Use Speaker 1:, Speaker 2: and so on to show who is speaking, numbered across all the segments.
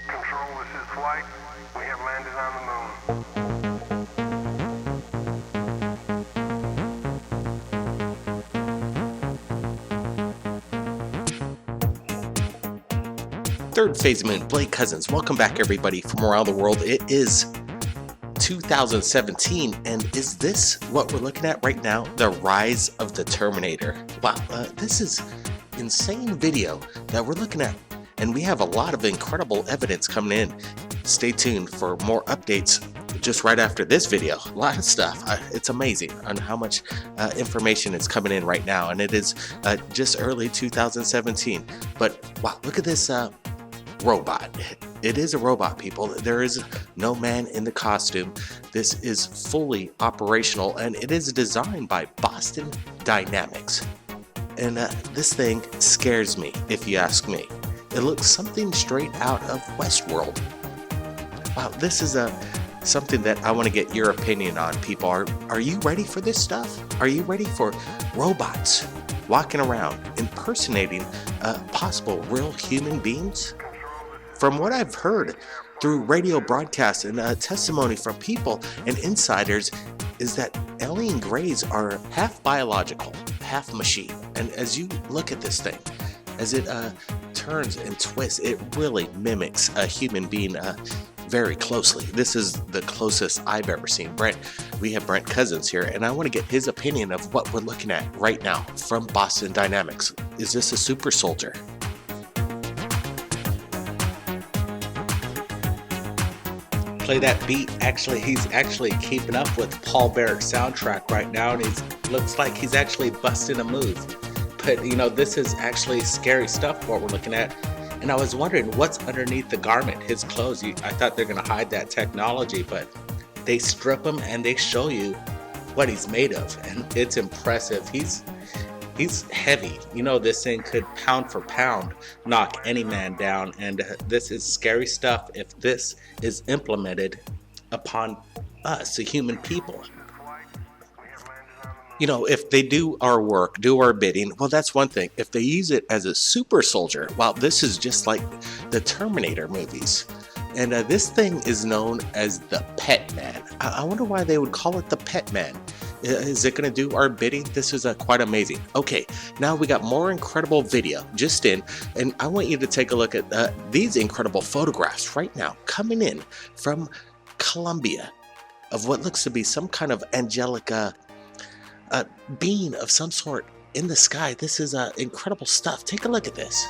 Speaker 1: Control, this is flight. We have landed on the moon.
Speaker 2: Third Phase of Moon, Blake Cousins. Welcome back, everybody, from around the world. It is 2017, and is this what we're looking at right now? The rise of the Terminator. Wow, this is insane video that we're looking at, and we have a lot of incredible evidence coming in. Stay tuned for more updates just right after this video. A lot of stuff. It's amazing on how much information is coming in right now, and it is just early 2017. But wow, look at this robot. It is a robot, people. There is no man in the costume. This is fully operational, and it is designed by Boston Dynamics. And this thing scares me, if you ask me. It looks something straight out of Westworld. Wow, this is something that I want to get your opinion on, people. Are you ready for this stuff? Are you ready for robots walking around impersonating possible real human beings? From what I've heard through radio broadcasts and testimony from people and insiders, is that alien greys are half biological, half machine. And as you look at this thing, as it turns and twists, it really mimics a human being very closely. This is the closest I've ever seen. We have Brent Cousins here, and I want to get his opinion of what we're looking at right now from Boston Dynamics. Is this a super soldier?
Speaker 3: Play that beat. Actually, he's actually keeping up with Paul Barrett's soundtrack right now, and looks like he's actually busting a move. But you know, this is actually scary stuff what we're looking at. And I was wondering what's underneath the garment, his clothes. I thought they're gonna hide that technology, but they strip him and they show you what he's made of, and it's impressive. He's heavy. You know, this thing could pound for pound knock any man down, and this is scary stuff if this is implemented upon us, the human people. You know, if they do our work, do our bidding, well, that's one thing. If they use it as a super soldier, well, this is just like the Terminator movies. And this thing is known as the Pet Man. I wonder why they would call it the Pet Man. Is it going to do our bidding? This is quite amazing. Okay, now we got more incredible video just in, and I want you to take a look at these incredible photographs right now coming in from Colombia of what looks to be some kind of angelic being of some sort in the sky. This is incredible stuff. Take a look at this.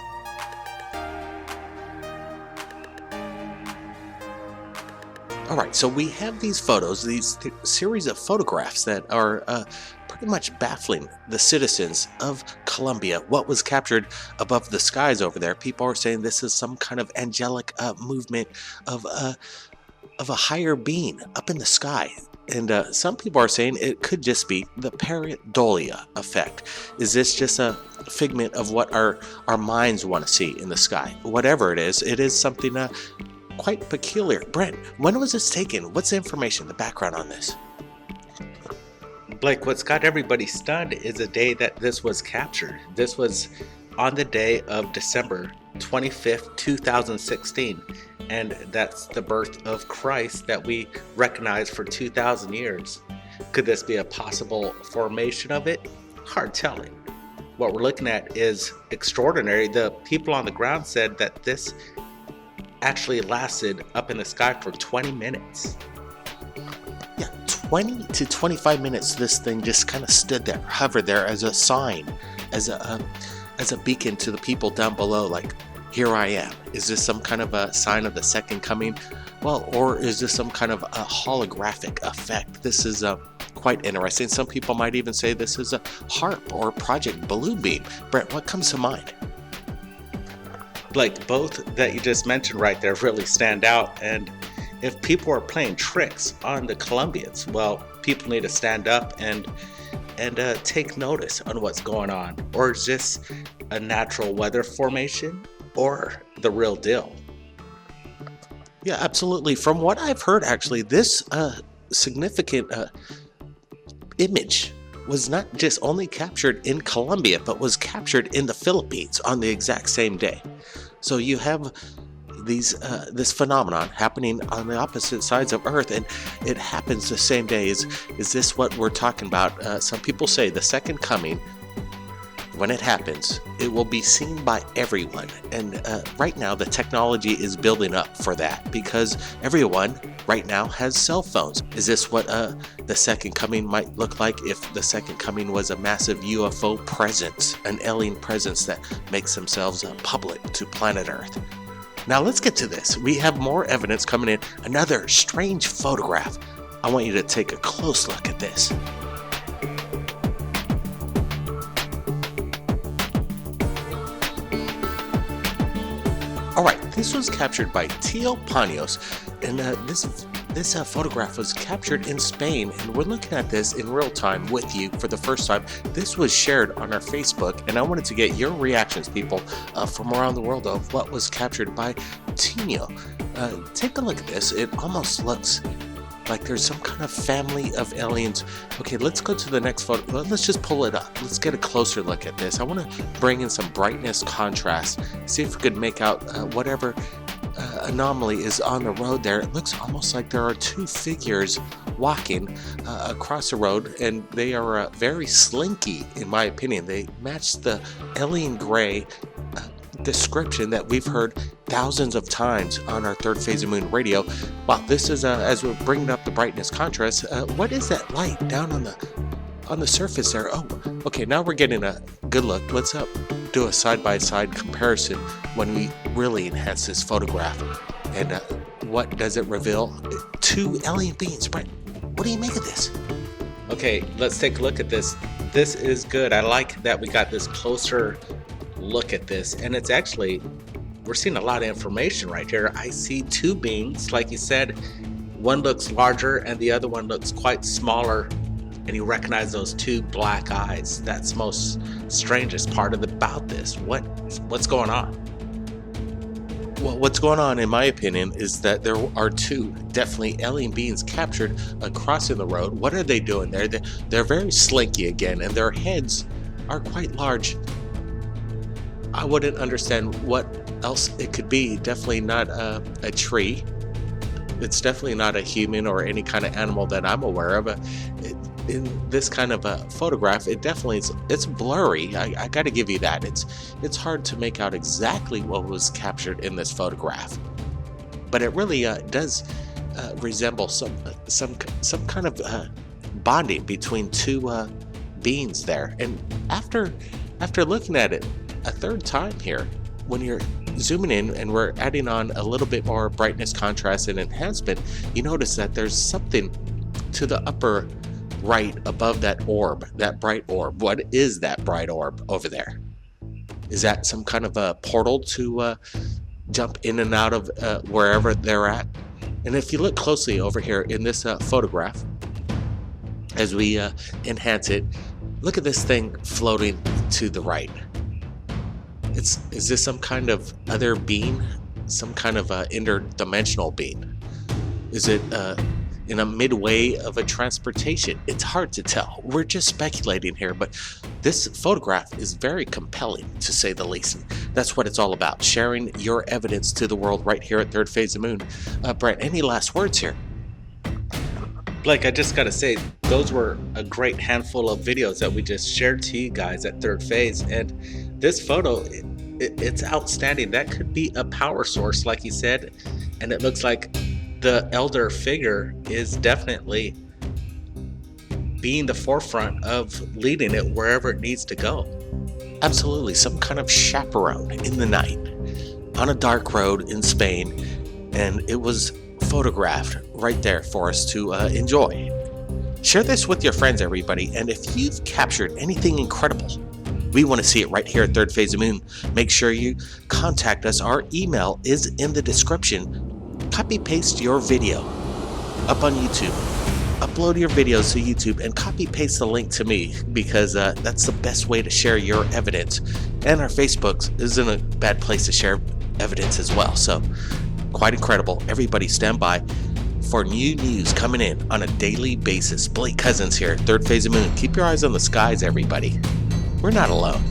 Speaker 3: All right, so we have these photos, these series of photographs that are pretty much baffling the citizens of Colombia. What was captured above the skies over there? People are saying this is some kind of angelic movement of a higher being up in the sky. And some people are saying it could just be the pareidolia effect. Is this just a figment of what our minds want to see in the sky? Whatever it is something quite peculiar. Brent, when was this taken? What's the information, the background on this? Blake, what's got everybody stunned is the day that this was captured. This was on the day of December 25th, 2016. And that's the birth of Christ that we recognize for 2,000 years. Could this be a possible formation of it? Hard telling. What we're looking at is extraordinary. The people on the ground said that this actually lasted up in the sky for 20 minutes.
Speaker 2: Yeah, 20 to 25 minutes this thing just kind of stood there, hovered there as a sign, as a beacon to the people down below, like, here I am. Is this some kind of a sign of the second coming? Well, or is this some kind of a holographic effect? This is quite interesting. Some people might even say this is a HARP or Project Balloon Beam. Brent, what comes to mind?
Speaker 3: Blake, both that you just mentioned right there really stand out. And if people are playing tricks on the Colombians, well, people need to stand up and take notice on what's going on. Or is this a natural weather formation or the real deal?
Speaker 2: Yeah, absolutely. From what I've heard, actually, this significant image was not just only captured in Colombia, but was captured in the Philippines on the exact same day. So you have this phenomenon happening on the opposite sides of Earth, and it happens the same day. Is this what we're talking about? Some people say the second coming, when it happens, it will be seen by everyone. And right now, the technology is building up for that because everyone right now has cell phones. Is this what the second coming might look like if the second coming was a massive UFO presence, an alien presence that makes themselves public to planet Earth? Now let's get to this. We have more evidence coming in. Another strange photograph. I want you to take a close look at this. Alright, this was captured by Tio Paños, and this photograph was captured in Spain, and we're looking at this in real time with you for the first time. This was shared on our Facebook, and I wanted to get your reactions, people, from around the world of what was captured by Tio. Take a look at this. It almost looks like there's some kind of family of aliens. Okay, let's go to the next photo. Let's just pull it up. Let's get a closer look at this. I want to bring in some brightness, contrast, see if we could make out whatever anomaly is on the road there. It looks almost like there are two figures walking across the road, and they are very slinky, in my opinion. They match the alien gray description that we've heard thousands of times on our Third Phase of Moon radio. Wow, this is as we're bringing up the brightness contrast. What is that light down on the surface there? Oh, okay, now we're getting a good look. Let's do a side-by-side comparison when we really enhance this photograph. And what does it reveal? Two alien beings. Brett, what do you make of this?
Speaker 3: Okay, let's take a look at this. This is good. I like that we got this closer look at this, and it's actually, we're seeing a lot of information right here. I see two beings, like you said. One looks larger and the other one looks quite smaller, and you recognize those two black eyes. That's the most strangest part about this. What's going on?
Speaker 2: Well, what's going on, in my opinion, is that there are two definitely alien beings captured crossing the road. What are they doing there? They're very slinky again, and their heads are quite large. I wouldn't understand what else it could be. Definitely not a tree. It's definitely not a human or any kind of animal that I'm aware of. In this kind of a photograph, it definitely it's blurry. I got to give you that. It's hard to make out exactly what was captured in this photograph, but it really does resemble some kind of bonding between two beings there. And after looking at it a third time here, when you're zooming in and we're adding on a little bit more brightness, contrast, and enhancement, you notice that there's something to the upper right above that orb, that bright orb. What is that bright orb over there? Is that some kind of a portal to jump in and out of wherever they're at? And if you look closely over here in this photograph, as we enhance it, look at this thing floating to the right. Is this some kind of other being? Some kind of interdimensional being? Is it in a midway of a transportation? It's hard to tell. We're just speculating here, but this photograph is very compelling, to say the least. And that's what it's all about, sharing your evidence to the world right here at Third Phase of Moon. Brett, any last words here?
Speaker 3: Blake, I just gotta say, those were a great handful of videos that we just shared to you guys at Third Phase, and this photo, it's outstanding. That could be a power source, like you said, and it looks like the elder figure is definitely being the forefront of leading it wherever it needs to go.
Speaker 2: Absolutely, some kind of chaperone in the night on a dark road in Spain, and it was photographed right there for us to enjoy. Share this with your friends, everybody, and if you've captured anything incredible, we want to see it right here at Third Phase of Moon. Make sure you contact us. Our email is in the description. Copy paste your video up on YouTube. Upload your videos to YouTube and copy paste the link to me, because that's the best way to share your evidence. And our Facebook isn't a bad place to share evidence as well. So quite incredible. Everybody stand by for new news coming in on a daily basis. Blake Cousins here, Third Phase of Moon. Keep your eyes on the skies, everybody. We're not alone.